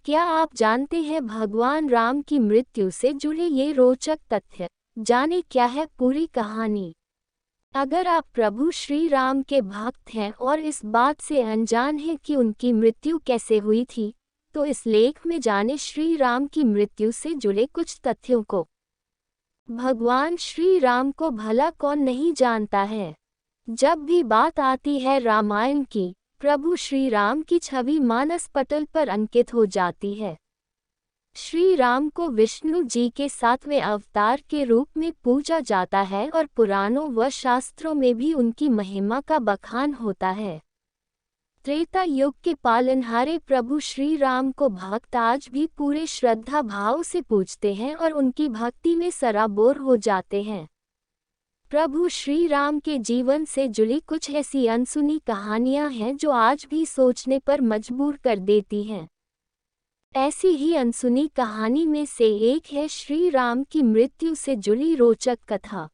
क्या आप जानते हैं भगवान राम की मृत्यु से जुड़े ये रोचक तथ्य? जाने क्या है पूरी कहानी। अगर आप प्रभु श्री राम के भक्त हैं और इस बात से अनजान हैं कि उनकी मृत्यु कैसे हुई थी, तो इस लेख में जाने श्री राम की मृत्यु से जुड़े कुछ तथ्यों को। भगवान श्री राम को भला कौन नहीं जानता है। जब भी बात आती है रामायण की, प्रभु श्री राम की छवि मानस पटल पर अंकित हो जाती है। श्री राम को विष्णु जी के 7वें अवतार के रूप में पूजा जाता है और पुराणों व शास्त्रों में भी उनकी महिमा का बखान होता है। त्रेता युग के पालनहारे प्रभु श्री राम को भक्त आज भी पूरे श्रद्धा भाव से पूजते हैं और उनकी भक्ति में सराबोर हो जाते हैं। प्रभु श्री राम के जीवन से जुड़ी कुछ ऐसी अनसुनी कहानियां हैं जो आज भी सोचने पर मजबूर कर देती हैं। ऐसी ही अनसुनी कहानी में से एक है श्री राम की मृत्यु से जुड़ी रोचक कथा।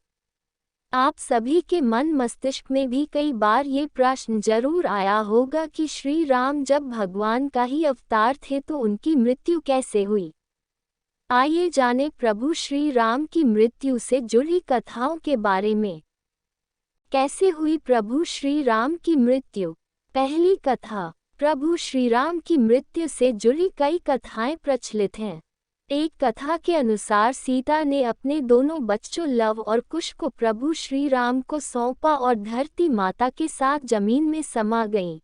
आप सभी के मन मस्तिष्क में भी कई बार ये प्रश्न जरूर आया होगा कि श्री राम जब भगवान का ही अवतार थे तो उनकी मृत्यु कैसे हुई। आइए जाने प्रभु श्री राम की मृत्यु से जुड़ी कथाओं के बारे में। कैसे हुई प्रभु श्री राम की मृत्यु? पहली कथा। प्रभु श्री राम की मृत्यु से जुड़ी कई कथाएं प्रचलित हैं। एक कथा के अनुसार सीता ने अपने दोनों बच्चों लव और कुश को प्रभु श्री राम को सौंपा और धरती माता के साथ जमीन में समा गईं।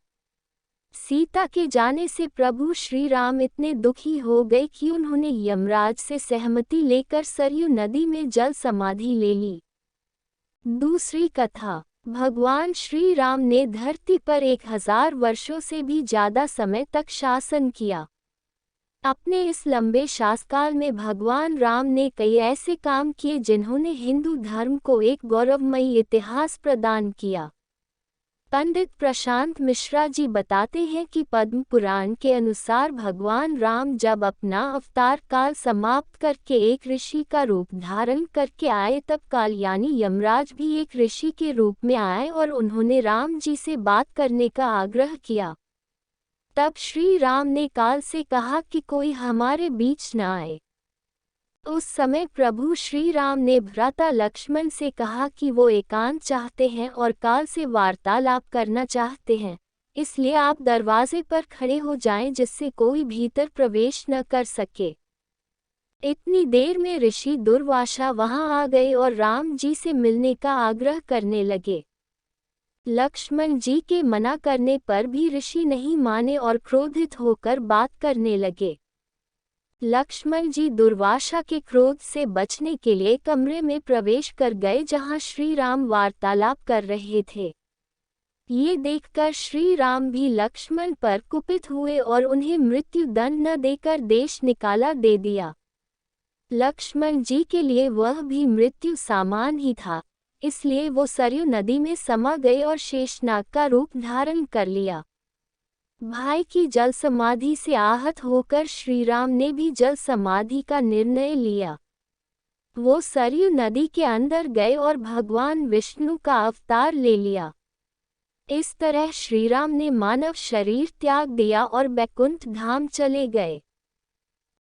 सीता के जाने से प्रभु श्री राम इतने दुखी हो गए कि उन्होंने यमराज से सहमति लेकर सरयू नदी में जल समाधि ले ली। दूसरी कथा। भगवान श्री राम ने धरती पर 1000 वर्षों से भी ज्यादा समय तक शासन किया। अपने इस लंबे शासनकाल में भगवान राम ने कई ऐसे काम किए जिन्होंने हिंदू धर्म को एक गौरवमयी इतिहास प्रदान किया। पंडित प्रशांत मिश्रा जी बताते हैं कि पद्म पुराण के अनुसार भगवान राम जब अपना अवतार काल समाप्त करके एक ऋषि का रूप धारण करके आए तब काल यानी यमराज भी एक ऋषि के रूप में आए और उन्होंने राम जी से बात करने का आग्रह किया। तब श्री राम ने काल से कहा कि कोई हमारे बीच न आए। उस समय प्रभु श्री राम ने भ्राता लक्ष्मण से कहा कि वो एकांत चाहते हैं और काल से वार्तालाप करना चाहते हैं, इसलिए आप दरवाजे पर खड़े हो जाएं जिससे कोई भीतर प्रवेश न कर सके। इतनी देर में ऋषि दुर्वासा वहां आ गए और राम जी से मिलने का आग्रह करने लगे। लक्ष्मण जी के मना करने पर भी ऋषि नहीं माने और क्रोधित होकर बात करने लगे। लक्ष्मण जी दुर्वासा के क्रोध से बचने के लिए कमरे में प्रवेश कर गए जहां श्री राम वार्तालाप कर रहे थे। ये देखकर श्री राम भी लक्ष्मण पर कुपित हुए और उन्हें मृत्यु दंड न देकर देश निकाला दे दिया। लक्ष्मण जी के लिए वह भी मृत्यु सामान ही था, इसलिए वो सरयू नदी में समा गए और शेषनाग का रूप धारण कर लिया। भाई की जल समाधि से आहत होकर श्री राम ने भी जल समाधि का निर्णय लिया। वो सरयू नदी के अंदर गए और भगवान विष्णु का अवतार ले लिया। इस तरह श्री राम ने मानव शरीर त्याग दिया और बैकुंठ धाम चले गए।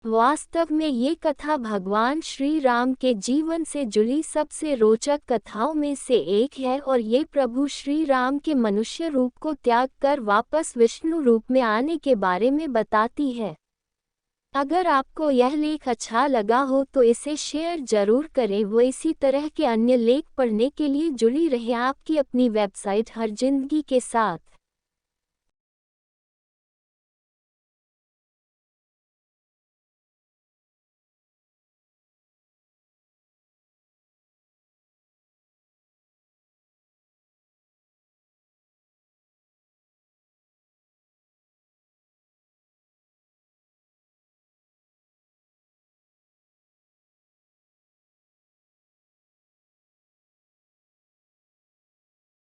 वास्तव में ये कथा भगवान श्री राम के जीवन से जुड़ी सबसे रोचक कथाओं में से एक है और ये प्रभु श्री राम के मनुष्य रूप को त्याग कर वापस विष्णु रूप में आने के बारे में बताती है। अगर आपको यह लेख अच्छा लगा हो तो इसे शेयर जरूर करें। वो इसी तरह के अन्य लेख पढ़ने के लिए जुड़ी रहे आपकी अपनी वेबसाइट हर जिंदगी के साथ।